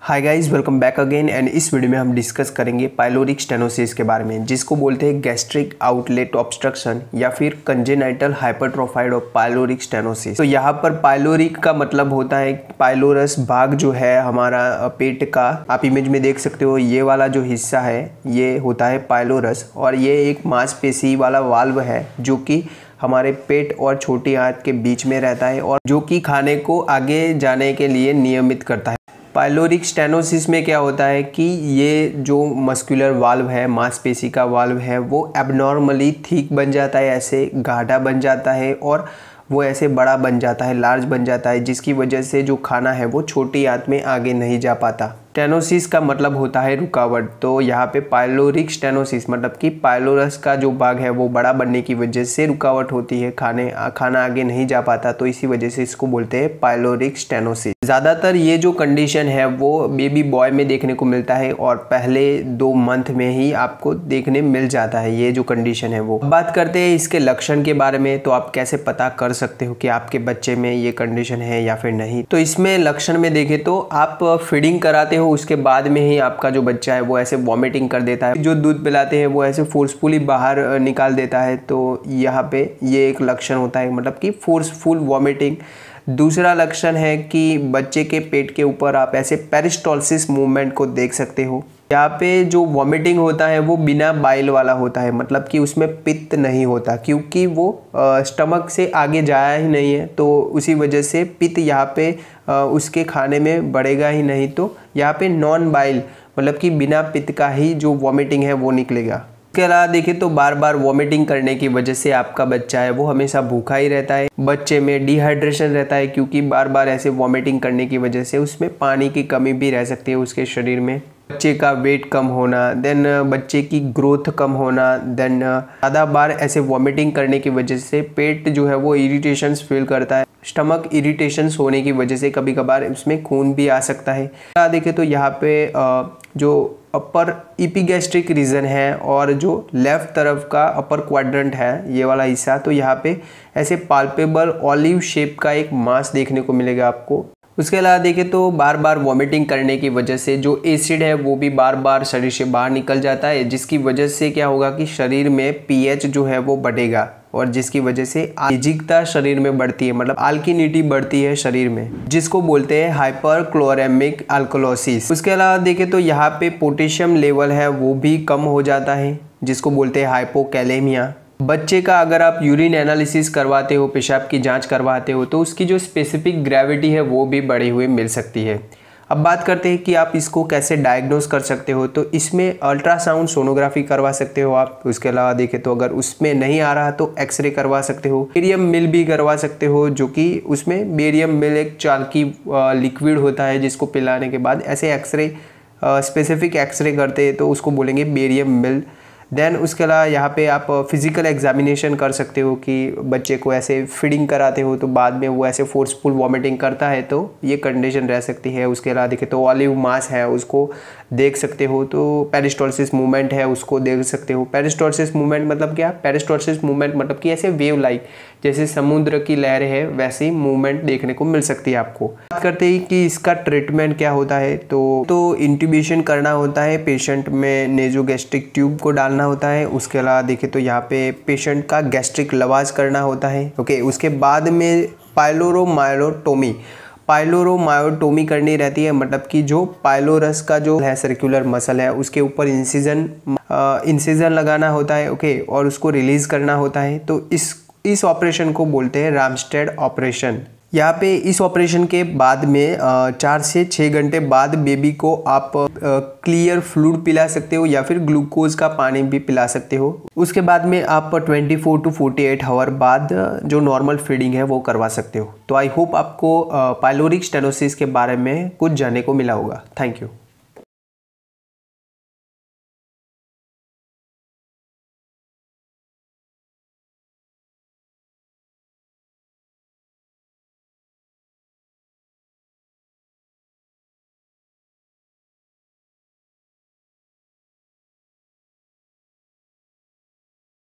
Hi guys, welcome back again. And इस video में हम डिस्कस करेंगे पाइलोरिक स्टेनोसिस के बारे में, जिसको बोलते हैं गैस्ट्रिक आउटलेट ऑब्स्ट्रक्शन या फिर congenital hypertrophied of pyloric stenosis. तो यहाँ पर पाइलोरिक का मतलब होता है पाइलोरस भाग जो है हमारा पेट का, आप इमेज में देख सकते हो। ये वाला जो हिस्सा है ये होता है पाइलोरस, और ये एक मांसपेशी वाला वाल्व है जो कि हमारे पेट और छोटी आंत के बीच में रहता है और जो कि खाने को आगे जाने के लिए नियमित करता है। पाइलोरिक स्टेनोसिस में क्या होता है कि ये जो मस्कुलर वाल्व है, मांसपेशी का वाल्व है, वो एबनॉर्मली थिक बन जाता है, ऐसे गाढ़ा बन जाता है और वो ऐसे बड़ा बन जाता है, लार्ज बन जाता है, जिसकी वजह से जो खाना है वो छोटी आंत में आगे नहीं जा पाता। स्टेनोसिस का मतलब होता है रुकावट। तो यहाँ पे पाइलोरिक स्टेनोसिस मतलब कि पाइलोरस का जो भाग है वो बड़ा बनने की वजह से रुकावट होती है, खाना आगे नहीं जा पाता, तो इसी वजह से इसको बोलते हैं पाइलोरिक स्टेनोसिस। ज़्यादातर ये जो कंडीशन है वो बेबी बॉय में देखने को मिलता है और पहले 2 मंथ में ही आपको देखने मिल जाता है ये जो कंडीशन है वो। बात करते हैं इसके लक्षण के बारे में। तो आप कैसे पता कर सकते हो कि आपके बच्चे में ये कंडीशन है या फिर नहीं। तो इसमें लक्षण में देखें तो आप फीडिंग कराते हो, उसके बाद में ही आपका जो बच्चा है वो ऐसे वॉमिटिंग कर देता है, जो दूध पिलाते हैं वो ऐसे फोर्सफुली बाहर निकाल देता है। तो यहाँ पे ये एक लक्षण होता है, मतलब कि फोर्सफुल वॉमिटिंग। दूसरा लक्षण है कि बच्चे के पेट के ऊपर आप ऐसे पेरिस्टॉल्सिस मूवमेंट को देख सकते हो। यहाँ पे जो वॉमिटिंग होता है वो बिना बाइल वाला होता है, मतलब कि उसमें पित्त नहीं होता, क्योंकि वो स्टमक से आगे जाया ही नहीं है, तो उसी वजह से पित्त यहाँ पे उसके खाने में बढ़ेगा ही नहीं। तो यहाँ पे नॉन बाइल मतलब कि बिना पित्त का ही जो वॉमिटिंग है वो निकलेगा। इसके अलावा देखें तो बार बार वॉमिटिंग करने की वजह से आपका बच्चा है वो हमेशा भूखा ही रहता है। बच्चे में डिहाइड्रेशन रहता है, क्योंकि बार बार ऐसे वॉमिटिंग करने की वजह से उसमें पानी की कमी भी रह सकती है उसके शरीर में। बच्चे का वेट कम होना, देन बच्चे की ग्रोथ कम होना, देन ज़्यादा बार ऐसे वॉमिटिंग करने की वजह से पेट जो है वो इरिटेशंस फील करता है। स्टमक इरिटेशंस होने की वजह से कभी कभार इसमें खून भी आ सकता है। देखें तो यहाँ पे जो अपर इपिगैस्ट्रिक रीजन है और जो लेफ्ट तरफ का अपर क्वाड्रेंट है ये वाला हिस्सा, तो यहाँ पे ऐसे पाल्पेबल ऑलिव शेप का एक मास देखने को मिलेगा आपको। उसके अलावा देखें तो बार बार वॉमिटिंग करने की वजह से जो एसिड है वो भी बार बार शरीर से बाहर निकल जाता है, जिसकी वजह से क्या होगा कि शरीर में पीएच जो है वो बढ़ेगा और जिसकी वजह से एजिकता शरीर में बढ़ती है, मतलब अल्किनिटी बढ़ती है शरीर में, जिसको बोलते हैं हाइपरक्लोरेमिक अल्कोलोसिस। उसके अलावा देखें तो यहाँ पे पोटेशियम लेवल है वो भी कम हो जाता है, जिसको बोलते हैं हाइपोकैलेमिया। बच्चे का अगर आप यूरिन एनालिसिस करवाते हो, पेशाब की जांच करवाते हो, तो उसकी जो स्पेसिफिक ग्रेविटी है वो भी बढ़ी हुई मिल सकती है। अब बात करते हैं कि आप इसको कैसे डायग्नोस कर सकते हो। तो इसमें अल्ट्रासाउंड सोनोग्राफी करवा सकते हो आप। उसके अलावा देखें तो अगर उसमें नहीं आ रहा तो एक्सरे करवा सकते हो। बेरियम मिल भी करवा सकते हो, जो कि उसमें बेरियम मिल एक चालकी लिक्विड होता है, जिसको पिलाने के बाद ऐसे एक्सरे स्पेसिफिक एक्सरे करते हैं तो उसको बोलेंगे बेरियम मिल। देन उसके अलावा यहाँ पे आप फिजिकल एग्जामिनेशन कर सकते हो कि बच्चे को ऐसे फीडिंग कराते हो तो बाद में वो ऐसे फोर्सफुल वॉमिटिंग करता है, तो ये कंडीशन रह सकती है। उसके अलावा देखें तो ऑलिव मास है उसको देख सकते हो, तो पेरिस्टॉल्सिस मूवमेंट है उसको देख सकते हो। पेरिस्टॉल्सिस मूवमेंट मतलब क्या? पेरिस्टॉल्सिस मूवमेंट मतलब कि ऐसे वेव लाइक जैसे समुद्र की लहर है वैसी मूवमेंट देखने को मिल सकती है आपको। बात करते हैं कि इसका ट्रीटमेंट क्या होता है। तो इंट्यूबेशन करना होता है, पेशेंट में नेजोगैस्ट्रिक ट्यूब को डालना होता है। उसके अलावा देखें तो यहाँ पे पेशेंट का गैस्ट्रिक लवाज करना होता है। ओके, उसके बाद में पाइलोरोमायोटोमी करनी रहती है, मतलब कि जो पाइलोरस का जो है सर्कुलर मसल है उसके ऊपर इंसिजन लगाना होता है। ओके, और उसको रिलीज करना होता है। तो इस ऑपरेशन को बोलते हैं रामस्टेड ऑपरेशन। यहाँ पे इस ऑपरेशन के बाद में 4 से 6 घंटे बाद बेबी को आप क्लियर फ्लूइड पिला सकते हो या फिर ग्लूकोज का पानी भी पिला सकते हो। उसके बाद में आप 24 to 48 आवर बाद जो नॉर्मल फीडिंग है वो करवा सकते हो। तो आई होप आपको पाइलोरिक स्टेनोसिस के बारे में कुछ जानने को मिला होगा। Thank you.